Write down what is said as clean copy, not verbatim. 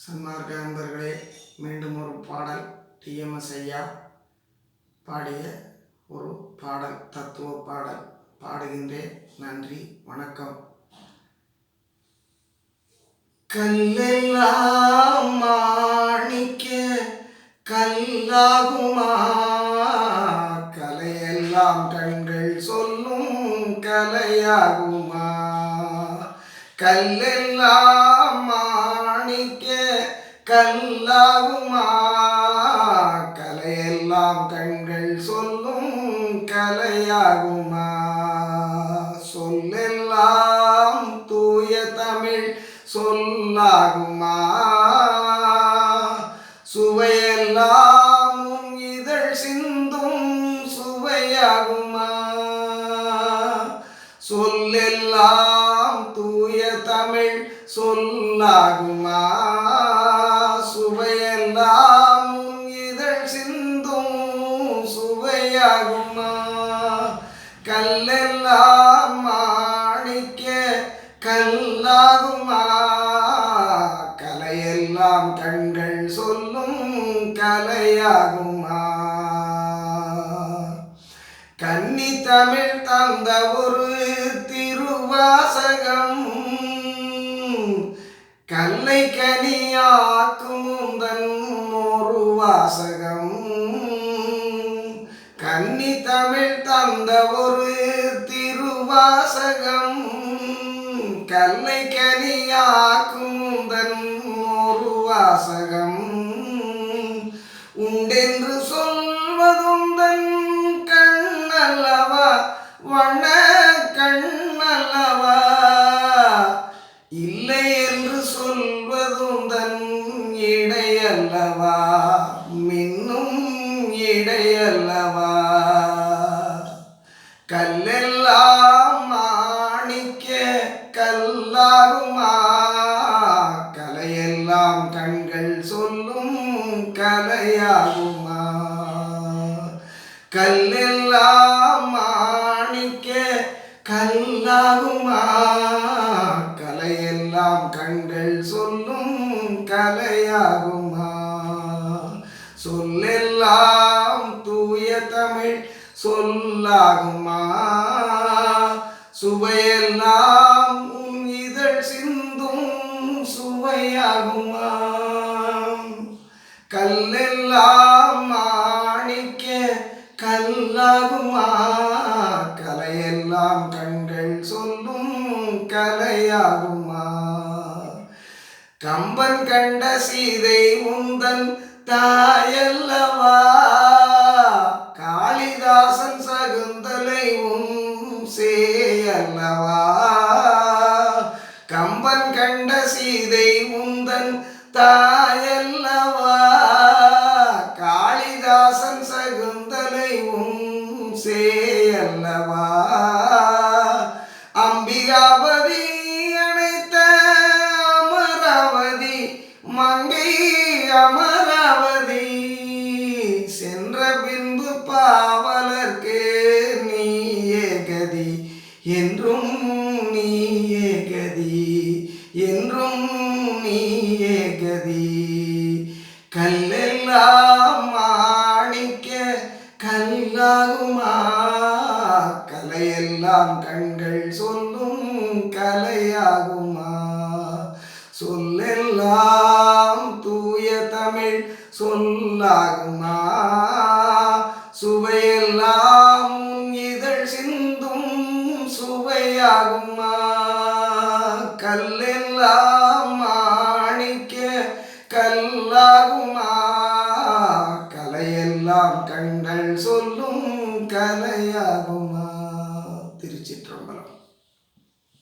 சன்மார்க்க அன்பர்களே, மீண்டும் ஒரு பாடல். டிஎம்எஸ் ஐயா பாடிய ஒரு பாடல், தத்துவ பாடல் பாடுகின்றேன். நன்றி, வணக்கம். கல்லெல்லாம் மாணிக்க கல்லாகுமா, கலையெல்லாம் கண்கள் சொல்லும் கலையாகுமா. கல்லெல்லாம் மாணிக்க கல்லாகுமா, கலையெல்லாம் கண்கள் சொல்லும் கலையாகுமா. சொல்லெல்லாம் தூய தமிழ் சொல்லாகுமா, சுவையெல்லாம் இதழ் சிந்தும் சுவையாகுமா. சொல்லெல்லாம் தூய தமிழ் சொல்லாகுமா, சுவையெல்லாம் இதழ் சிந்தும் சுவையாகுமா. கல்லெல்லாம் மாணிக்க கல்லாகுமா, கலையெல்லாம் கண்கள் சொல்லும் கலையாகுமா. கன்னி தமிழ் தந்த ஒரு திருவாசகம், கல்லை கனியாக்கும் தன் ஒரு வாசகம். கன்னி தமிழ் தந்த ஒரு திருவாசகம், கல்லை கனியாக்கும் தன் ஒரு வாசகம். உண்டென்று சொல்வதுந்தன் கண்ணல்லவா, வண்ண கண்ணல்லவா. இல்லை என்று சொல்வதுந்தன் இடையல்லவா, மின்னும் இடையல்லவா. கல்லெல்லாம் மாணிக்க கல்லாகுமா, கலையெல்லாம் கண்கள் சொல்லும் கலையாகுமா. கல்லெல்லாம் மாணிக்க கல்லாகுமா, கலையெல்லாம் கண்கள் சொல்லும் கலையாகுமா. சொல்லெல்லாம் தூய தமிழ் சொல்லாகுமா, சுவையெல்லாம் இதழ் சிந்தும் சுவையாகுமா. கல்லெல்லாம் மாணிக்க கல்லாகுமா, கலையெல்லாம் கண்கள் சொல்லும் கலையாகுமா. கம்பன் கண்ட சீதை உந்தன் தாயல்லவா, காளிதாசன் சகுந்தலை சேயல்லவா. கம்பன் கண்ட சீதை உந்தன் தாயல்லவா, காளிதாசன் சகுந்தலை சேயல்லவா. அம்பிகாபதி அணைத்த அமராவதி, மங்கை அமராவதி. சென்ற பின்பு பாவலர்க்கு நீயே கதி, என்றும் நீயே கதி, என்றும் நீயே கதி. கல்லெல்லாம் மாணிக்க கல்லாகுமா, கலையெல்லாம் கண்கள் சொல்லும் கலையாகுமா. சொல்லெல்லாம் தூய தமிழ் சொல்லாகுமா, சுவையெல்லாம் இதழ் சிந்தும் சுவையாகுமா. கல்லெல்லாம் மாணிக்க கல்லாகுமா, கலையெல்லாம் கண்கள் சொல்லும் கலையாகுமா.